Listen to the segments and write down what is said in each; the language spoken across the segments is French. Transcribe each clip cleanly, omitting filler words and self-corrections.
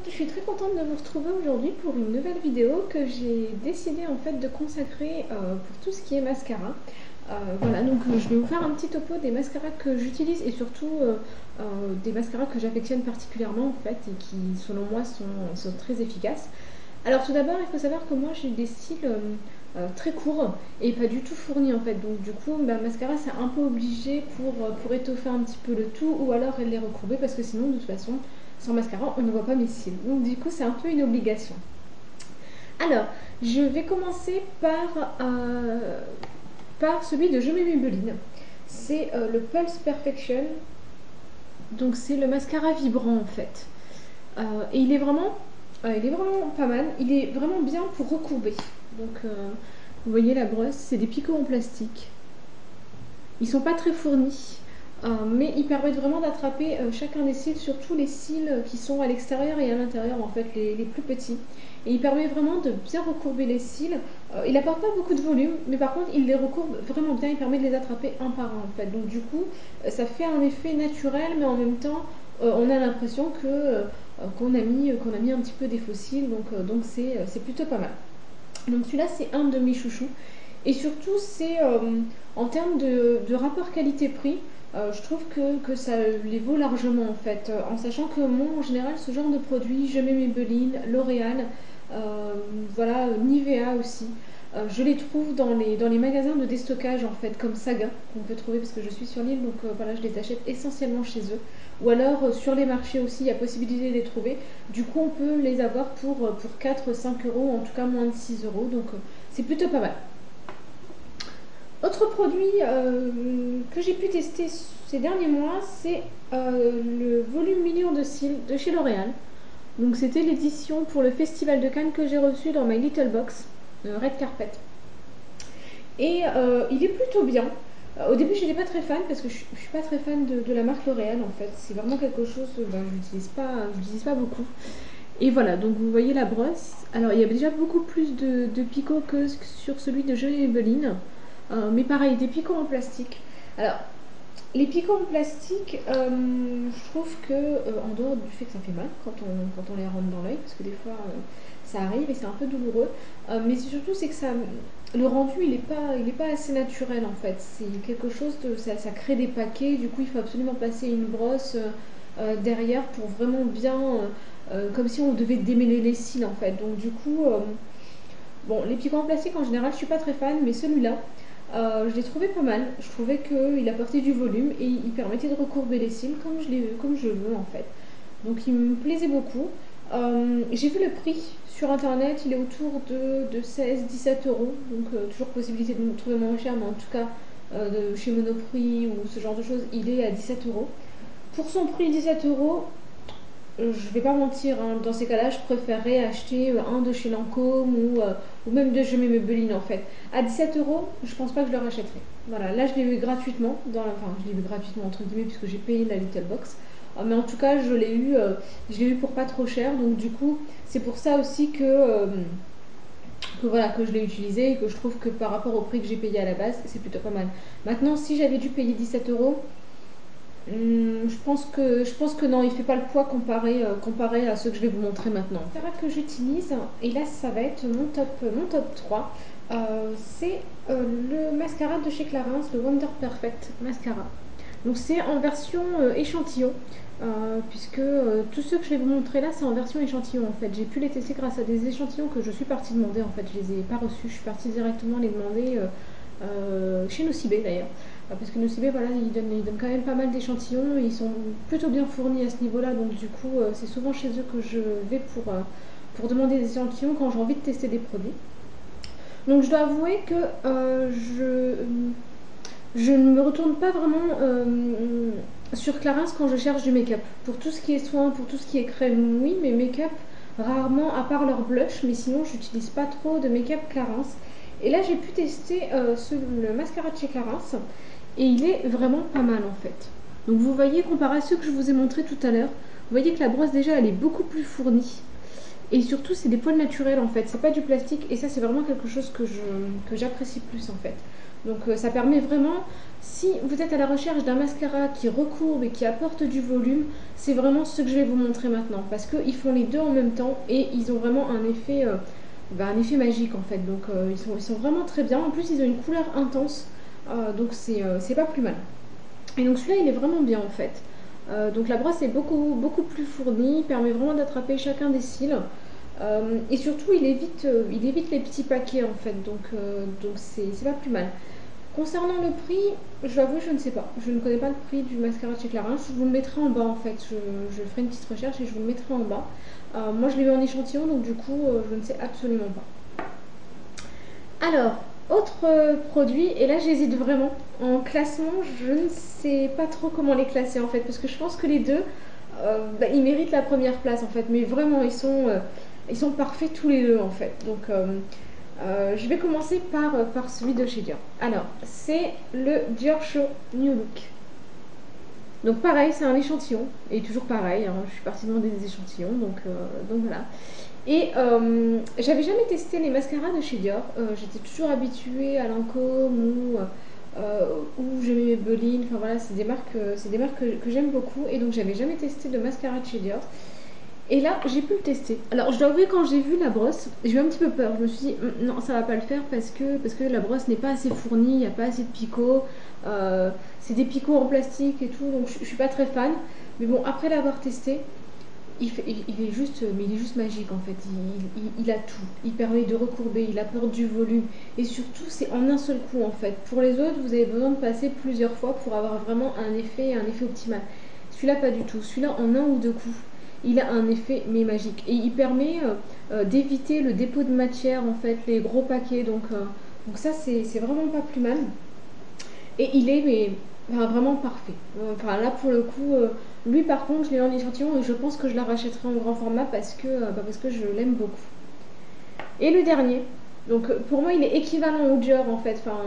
je suis très contente de vous retrouver aujourd'hui pour une nouvelle vidéo que j'ai décidé en fait de consacrer pour tout ce qui est mascara. Voilà, donc je vais vous faire un petit topo des mascaras que j'utilise et surtout des mascaras que j'affectionne particulièrement en fait et qui selon moi sont très efficaces. Alors tout d'abord, il faut savoir que moi j'ai des styles très courts et pas du tout fournis en fait. Donc du coup, mascara c'est un peu obligé pour étoffer un petit peu le tout ou alors les recourber parce que sinon de toute façon, sans mascara, on ne voit pas mes cils. Donc du coup, c'est un peu une obligation. Alors, je vais commencer par celui de Je mets Maybelline. C'est le Pulse Perfection. Donc c'est le mascara vibrant en fait. Et il est vraiment pas mal. Il est vraiment bien pour recourber. Donc vous voyez la brosse, c'est des picots en plastique. Ils sont pas très fournis. Mais ils permettent vraiment d'attraper chacun des cils, surtout les cils qui sont à l'extérieur et à l'intérieur, en fait, les plus petits. Et il permet vraiment de bien recourber les cils. Il n'apporte pas beaucoup de volume, mais par contre, il les recourbe vraiment bien. Il permet de les attraper un par un, en fait. Donc, du coup, ça fait un effet naturel, mais en même temps, on a l'impression qu'on a mis un petit peu des faux cils. Donc c'est plutôt pas mal. Donc, celui-là, c'est un de mes chouchous. Et surtout, c'est en termes de rapport qualité-prix, je trouve que ça les vaut largement en fait. En sachant que moi, en général, ce genre de produits, je mets Maybelline, L'Oréal, voilà, Nivea aussi. Je les trouve dans les magasins de déstockage en fait, comme Saga, qu'on peut trouver parce que je suis sur l'île, donc voilà, je les achète essentiellement chez eux. Ou alors sur les marchés aussi, il y a possibilité de les trouver. Du coup, on peut les avoir pour 4-5 euros, en tout cas moins de 6 euros, donc c'est plutôt pas mal. Autre produit que j'ai pu tester ces derniers mois, c'est le volume million de cils de chez L'Oréal. Donc c'était l'édition pour le Festival de Cannes que j'ai reçu dans My Little Box, Red Carpet. Et il est plutôt bien. Au début, je n'étais pas très fan parce que je suis pas très fan de la marque L'Oréal en fait. C'est vraiment quelque chose que je n'utilise pas beaucoup. Et voilà, donc vous voyez la brosse. Alors il y a déjà beaucoup plus de picots que sur celui de Jolie Maybelline. Mais pareil, des picots en plastique. Alors, les picots en plastique, je trouve que, en dehors du fait que ça fait mal quand on les rentre dans l'œil, parce que des fois ça arrive et c'est un peu douloureux, mais surtout c'est que le rendu il est pas assez naturel en fait. C'est quelque chose de. Ça crée des paquets, du coup il faut absolument passer une brosse derrière pour vraiment bien. Comme si on devait démêler les cils en fait. Donc du coup, bon, les picots en plastique en général, je suis pas très fan, mais celui-là, je l'ai trouvé pas mal. Je trouvais qu'il apportait du volume et il permettait de recourber les cils comme je veux en fait. Donc il me plaisait beaucoup. J'ai vu le prix sur internet, il est autour de 16-17 euros. Donc toujours possibilité de me trouver moins cher, mais en tout cas chez Monoprix ou ce genre de choses, il est à 17 euros. Pour son prix 17 euros, je vais pas mentir, hein, dans ces cas-là, je préférerais acheter un de chez Lancôme ou même de chez Maybelline en fait. À 17 euros, je pense pas que je le rachèterai. Voilà, là je l'ai eu gratuitement, enfin je l'ai eu gratuitement entre guillemets puisque j'ai payé la Little Box. Mais en tout cas, je l'ai eu pour pas trop cher, donc du coup, c'est pour ça aussi que voilà, que je l'ai utilisé et que je trouve que par rapport au prix que j'ai payé à la base, c'est plutôt pas mal. Maintenant, si j'avais dû payer 17 euros, je pense que non, il fait pas le poids comparé à ceux que je vais vous montrer maintenant. Le mascara que j'utilise, et là ça va être mon top 3, c'est le mascara de chez Clarins, le Wonder Perfect Mascara. Donc c'est en version échantillon, puisque tous ceux que je vais vous montrer là, c'est en version échantillon en fait. J'ai pu les tester grâce à des échantillons que je suis partie demander en fait. Je les ai pas reçus, je suis partie directement les demander chez Nocibé d'ailleurs. Parce que Nocibé, voilà, ils donnent quand même pas mal d'échantillons, ils sont plutôt bien fournis à ce niveau-là, donc du coup, c'est souvent chez eux que je vais pour demander des échantillons quand j'ai envie de tester des produits. Donc je dois avouer que je ne me retourne pas vraiment sur Clarins quand je cherche du make-up. Pour tout ce qui est soin, pour tout ce qui est crème, oui, mais make-up, rarement, à part leur blush, mais sinon, j'utilise pas trop de make-up Clarins. Et là, j'ai pu tester le mascara de chez Clarins, et il est vraiment pas mal en fait. Donc vous voyez, comparé à ceux que je vous ai montré tout à l'heure, vous voyez que la brosse déjà, elle est beaucoup plus fournie. Et surtout, c'est des poils naturels en fait, c'est pas du plastique. Et ça, c'est vraiment quelque chose que j'apprécie plus en fait. Donc ça permet vraiment, si vous êtes à la recherche d'un mascara qui recourbe et qui apporte du volume, c'est vraiment ce que je vais vous montrer maintenant. Parce qu'ils font les deux en même temps et ils ont vraiment un effet magique en fait. Donc ils sont vraiment très bien. En plus, ils ont une couleur intense, donc c'est pas plus mal. Et donc celui-là, il est vraiment bien en fait. Donc la brosse est beaucoup plus fournie, permet vraiment d'attraper chacun des cils. Et surtout, il évite les petits paquets en fait, donc c'est pas plus mal. Concernant le prix, je l'avoue, je ne sais pas. Je ne connais pas le prix du mascara de chez Clarins. Je vous le mettrai en bas en fait. Je ferai une petite recherche et je vous le mettrai en bas. Moi, je l'ai eu en échantillon, donc du coup, je ne sais absolument pas. Alors, autre produit, et là j'hésite vraiment. En classement, je ne sais pas trop comment les classer en fait, parce que je pense que les deux, ils méritent la première place en fait. Mais vraiment, ils sont parfaits tous les deux en fait. Donc, je vais commencer par celui de chez Dior. Alors, c'est le Dior Show New Look. Donc pareil, c'est un échantillon, et toujours pareil, hein, je suis partie demander des échantillons, donc voilà. Et j'avais jamais testé les mascaras de chez Dior, j'étais toujours habituée à Lancôme ou j'aimais Maybelline, enfin voilà, c'est des marques que j'aime beaucoup, et donc j'avais jamais testé de mascara de chez Dior. Et là, j'ai pu le tester. Alors, je dois avouer, quand j'ai vu la brosse, j'ai eu un petit peu peur. Je me suis dit, non, ça va pas le faire parce que la brosse n'est pas assez fournie, il n'y a pas assez de picots. C'est des picots en plastique et tout, donc je suis pas très fan. Mais bon, après l'avoir testé, il est juste magique en fait. Il a tout. Il permet de recourber, il apporte du volume. Et surtout, c'est en un seul coup en fait. Pour les autres, vous avez besoin de passer plusieurs fois pour avoir vraiment un effet optimal. Celui-là, pas du tout. Celui-là, en un ou deux coups, il a un effet mais magique. Et il permet d'éviter le dépôt de matière, en fait, les gros paquets. Donc ça, c'est vraiment pas plus mal. Et il est enfin, vraiment parfait. Enfin, là, pour le coup, lui, par contre, je l'ai en échantillon et je pense que je la rachèterai en grand format parce que je l'aime beaucoup. Et le dernier, donc pour moi, il est équivalent au Dior en fait. Enfin,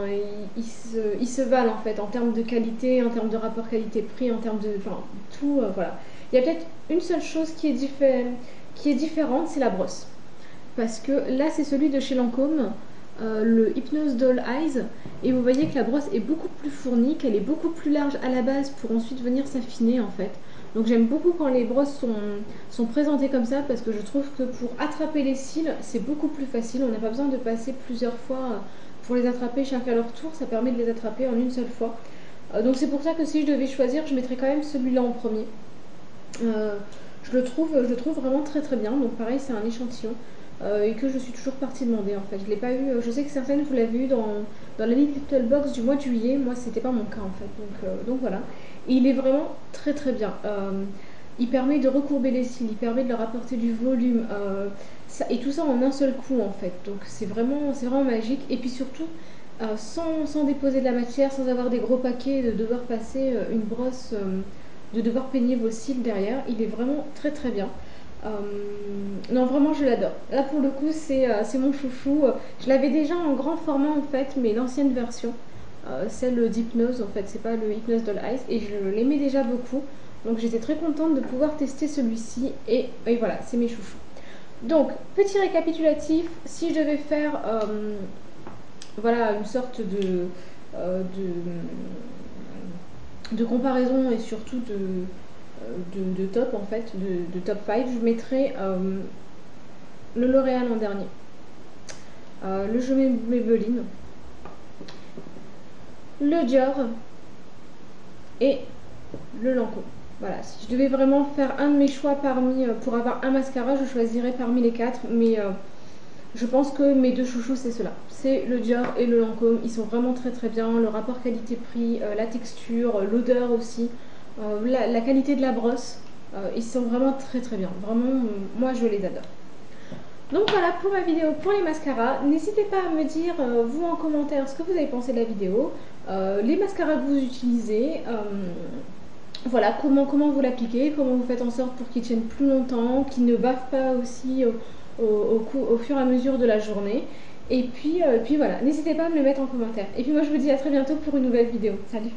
il se valent en fait en termes de qualité, en termes de rapport qualité-prix, en termes de. Enfin, tout, voilà. Il y a peut-être une seule chose qui est différente, c'est la brosse. Parce que là, c'est celui de chez Lancôme, le Hypnose Doll Eyes. Et vous voyez que la brosse est beaucoup plus fournie, qu'elle est beaucoup plus large à la base pour ensuite venir s'affiner en fait. Donc j'aime beaucoup quand les brosses sont présentées comme ça parce que je trouve que pour attraper les cils, c'est beaucoup plus facile. On n'a pas besoin de passer plusieurs fois pour les attraper chacun à leur tour. Ça permet de les attraper en une seule fois. Donc c'est pour ça que si je devais choisir, je mettrais quand même celui-là en premier. Je le trouve vraiment très très bien. Donc pareil, c'est un échantillon et que je suis toujours partie demander en fait. Je l'ai pas eu. Je sais que certaines vous l'avez eu dans la Little Box du mois de juillet. Moi, c'était pas mon cas en fait. Donc voilà. Et il est vraiment très très bien. Il permet de recourber les cils, il permet de leur apporter du volume. Et tout ça en un seul coup en fait. Donc c'est vraiment magique. Et puis surtout, sans déposer de la matière, sans avoir des gros paquets, de devoir passer une brosse, de devoir peigner vos cils derrière. Il est vraiment très très bien. Euh, non, vraiment, je l'adore. Là, pour le coup, c'est mon chouchou. Je l'avais déjà en grand format en fait, mais l'ancienne version, celle d'Hypnose en fait, c'est pas le Hypnose Doll Eyes, et je l'aimais déjà beaucoup. Donc, j'étais très contente de pouvoir tester celui-ci, et voilà, c'est mes chouchous. Donc, petit récapitulatif, si je devais faire voilà, une sorte de comparaison et surtout de top en fait, de top 5, je mettrais le L'Oréal en dernier, le jeu Maybelline, le Dior et le Lancôme. Voilà, si je devais vraiment faire un de mes choix pour avoir un mascara, je choisirais parmi les quatre, mais je pense que mes deux chouchous, c'est ceux-là. C'est le Dior et le Lancôme. Ils sont vraiment très très bien. Le rapport qualité-prix, la texture, l'odeur aussi, la qualité de la brosse. Ils sont vraiment très très bien. Vraiment, moi je les adore. Donc voilà pour ma vidéo pour les mascaras. N'hésitez pas à me dire, vous en commentaire, ce que vous avez pensé de la vidéo, les mascaras que vous utilisez, voilà, comment vous l'appliquez, comment vous faites en sorte pour qu'ils tiennent plus longtemps, qu'ils ne bavent pas aussi au fur et à mesure de la journée. Et puis voilà, n'hésitez pas à me le mettre en commentaire. Et puis moi je vous dis à très bientôt pour une nouvelle vidéo. Salut!